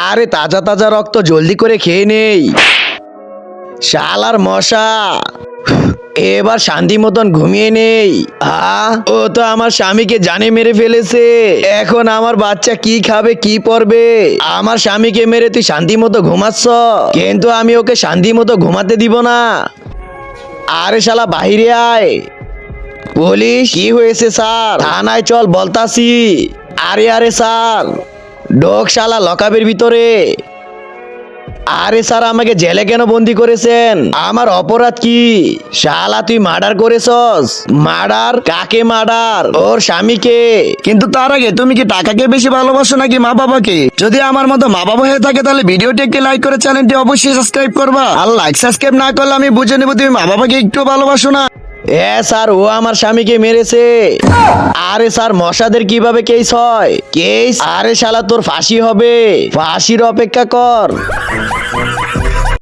আরে তাজা তাজা রক্ত জলদি করে খেয়ে নেই। শালার মশা, এবার শান্তি মতন ঘুমিয়ে নেই। ও তো আমার স্বামীকে জানে মেরে ফেলেছে। এখন আমার বাচ্চা কি খাবে কি পরবে? আমার স্বামীকে মেরে তুই শান্তি মতো ঘুমাচ্ছ, কিন্তু আমি ওকে শান্তি মতো ঘুমাতে দিব না। আরে শালা বাহিরে আয়। পুলিশ, কি হয়েছে স্যার? থানায় চল বলতাছি। আরে আরে স্যার, ঢোক শালা লকআপের ভিতরে। আরে স্যার, আমাকে জেলে কেন বন্দি করেছেন? আমার অপরাধ কি? শালা তুই মার্ডার করেছস। মার্ডার? কাকে মার্ডার? ওর স্বামীকে। কিন্তু তার আগে তুমি কি টাকাকে বেশি ভালোবাসো নাকি মা বাবাকে? যদি আমার মতো মা বাবা হয়ে থাকে তাহলে ভিডিওটি একটি লাইক করে চ্যানেলটি অবশ্যই সাবস্ক্রাইব করবা। আর লাইক সাবস্ক্রাইব না করলে আমি বুঝে নেব তুমি মা বাবাকে একটু ভালোবাসো না। স্যার, ও আমার স্বামীকে মেরেছে। আরে স্যার, মশাদের কিভাবে কেস হয়? কেস? আরে শালা তোর ফাঁসি হবে, ফাঁসির অপেক্ষা কর।